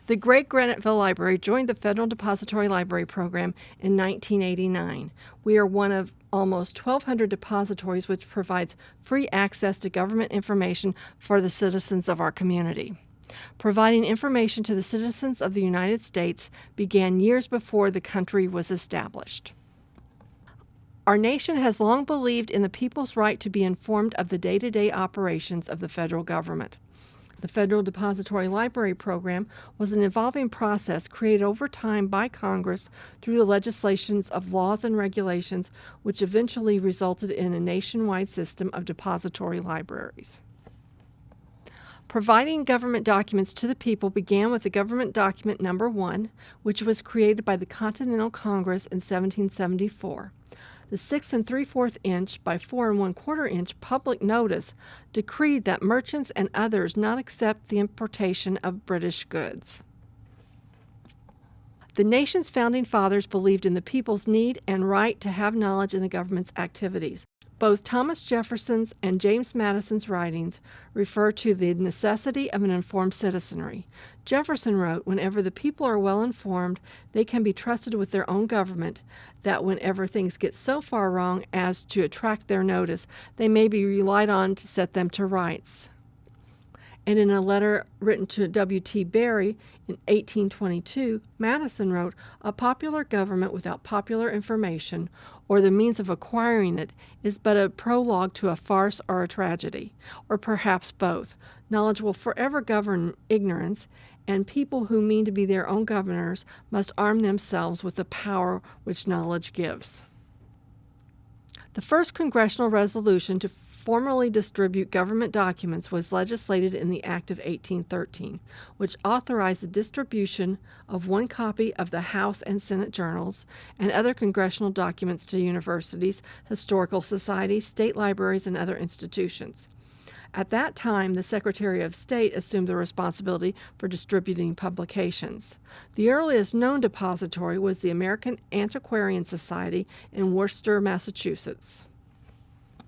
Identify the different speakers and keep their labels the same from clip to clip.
Speaker 1: The Great Graniteville Library joined the Federal Depository Library Program in 1989. We are one of almost 1,200 depositories which provides free access to government information for the citizens of our community. Providing information to the citizens of the United States began years before the country was established. Our nation has long believed in the people's right to be informed of the day-to-day operations of the federal government. The Federal Depository Library Program was an evolving process created over time by Congress through the legislations of laws and regulations, which eventually resulted in a nationwide system of depository libraries. Providing government documents to the people began with the Government Document Number 1, which was created by the Continental Congress in 1774. The 6 3/4 inch by 4 1/4 inch public notice decreed that merchants and others not accept the importation of British goods. The nation's founding fathers believed in the people's need and right to have knowledge in the government's activities. Both Thomas Jefferson's and James Madison's writings refer to the necessity of an informed citizenry. Jefferson wrote, "Whenever the people are well informed, they can be trusted with their own government, that whenever things get so far wrong as to attract their notice, they may be relied on to set them to rights." And in a letter written to W.T. Berry in 1822, Madison wrote, "A popular government without popular information, or the means of acquiring it, is but a prologue to a farce or a tragedy, or perhaps both. Knowledge will forever govern ignorance, and people who mean to be their own governors must arm themselves with the power which knowledge gives." The first congressional resolution to formally distribute government documents was legislated in the Act of 1813, which authorized the distribution of one copy of the House and Senate journals and other congressional documents to universities, historical societies, state libraries, and other institutions. At that time, the Secretary of State assumed the responsibility for distributing publications. The earliest known depository was the American Antiquarian Society in Worcester, Massachusetts.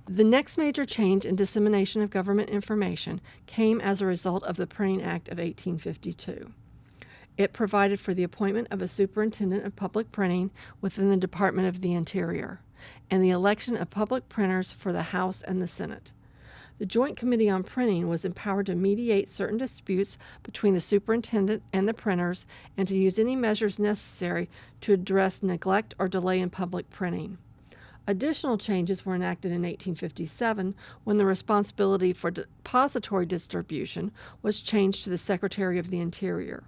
Speaker 1: The next major change in dissemination of government information came as a result of the Printing Act of 1852. It provided for the appointment of a superintendent of public printing within the Department of the Interior, and the election of public printers for the House and the Senate. The Joint Committee on Printing was empowered to mediate certain disputes between the superintendent and the printers and to use any measures necessary to address neglect or delay in public printing. Additional changes were enacted in 1857 when the responsibility for depository distribution was changed to the Secretary of the Interior.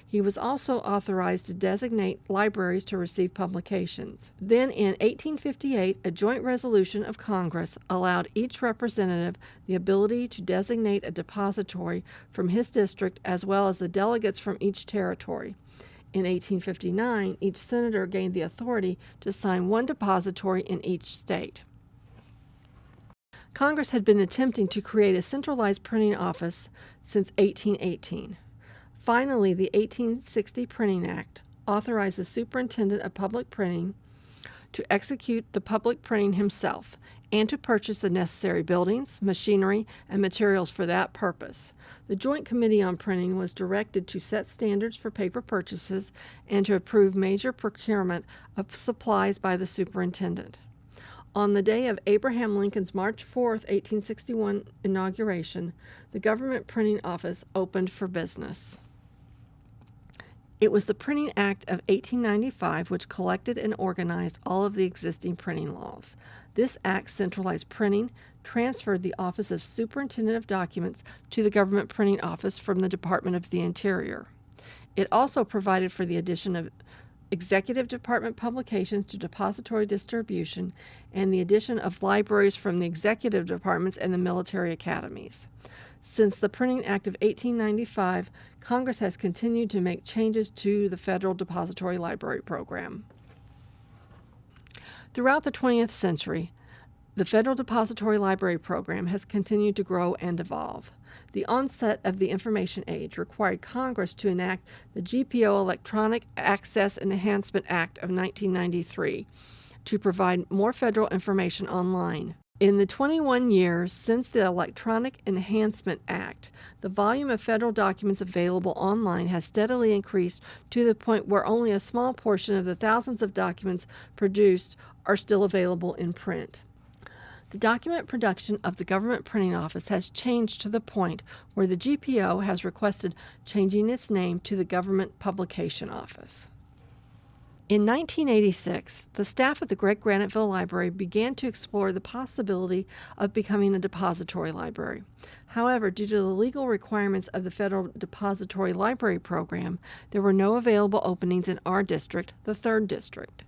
Speaker 1: He was also authorized to designate libraries to receive publications. Then in 1858, a joint resolution of Congress allowed each representative the ability to designate a depository from his district as well as the delegates from each territory. In 1859, each senator gained the authority to assign one depository in each state. Congress had been attempting to create a centralized printing office since 1818. Finally, the 1860 Printing Act authorized the superintendent of public printing to execute the public printing himself and to purchase the necessary buildings, machinery, and materials for that purpose. The Joint Committee on Printing was directed to set standards for paper purchases and to approve major procurement of supplies by the superintendent. On the day of Abraham Lincoln's March 4, 1861 inauguration, the government printing office opened for business. It was the Printing Act of 1895 which collected and organized all of the existing printing laws. This act centralized printing, transferred the office of Superintendent of Documents to the Government Printing Office from the Department of the Interior. It also provided for the addition of executive department publications to depository distribution and the addition of libraries from the executive departments and the military academies. Since the Printing Act of 1895, Congress has continued to make changes to the Federal Depository Library Program. Throughout the 20th century, the Federal Depository Library Program has continued to grow and evolve. The onset of the information age required Congress to enact the GPO Electronic Access and Enhancement Act of 1993 to provide more federal information online. In the 21 years since the Electronic Enhancement Act, the volume of federal documents available online has steadily increased to the point where only a small portion of the thousands of documents produced are still available in print. The document production of the Government Printing Office has changed to the point where the GPO has requested changing its name to the Government Publication Office. In 1986, the staff at the Greg Graniteville Library began to explore the possibility of becoming a depository library. However, due to the legal requirements of the Federal Depository Library Program, there were no available openings in our district, the 3rd District.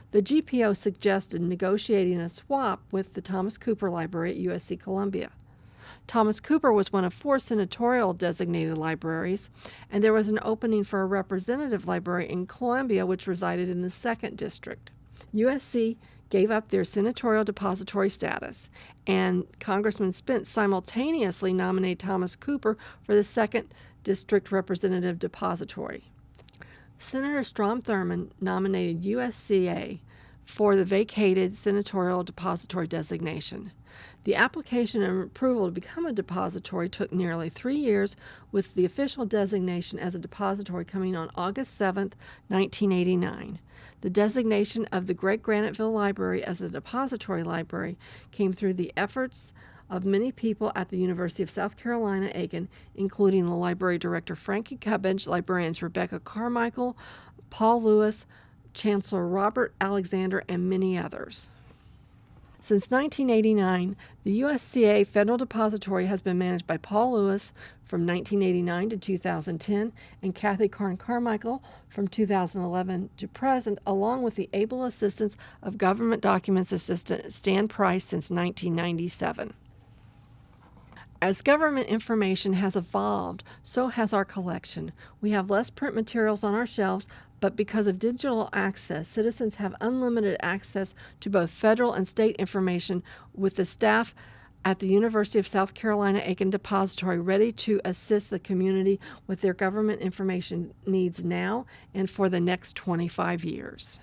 Speaker 1: The GPO suggested negotiating a swap with the Thomas Cooper Library at USC Columbia. Thomas Cooper was one of 4 senatorial designated libraries, and there was an opening for a representative library in Columbia, which resided in the 2nd District. USC gave up their senatorial depository status, and Congressman Spence simultaneously nominated Thomas Cooper for the 2nd District Representative Depository. Senator Strom Thurmond nominated USCA for the vacated senatorial depository designation. The application and approval to become a depository took nearly 3 years, with the official designation as a depository coming on August 7, 1989. The designation of the Greg Graniteville Library as a depository library came through the efforts of many people at the University of South Carolina, Aiken, including the library director Frankie Cubbage, librarians Rebecca Carmichael, Paul Lewis, Chancellor Robert Alexander, and many others. Since 1989, the USCA Federal Depository has been managed by Paul Lewis from 1989 to 2010 and Kathy Karn Carmichael from 2011 to present, along with the able assistance of Government Documents Assistant Stan Price since 1997. As government information has evolved, so has our collection. We have less print materials on our shelves, but because of digital access, citizens have unlimited access to both federal and state information, with the staff at the University of South Carolina Aiken Depository ready to assist the community with their government information needs now and for the next 25 years.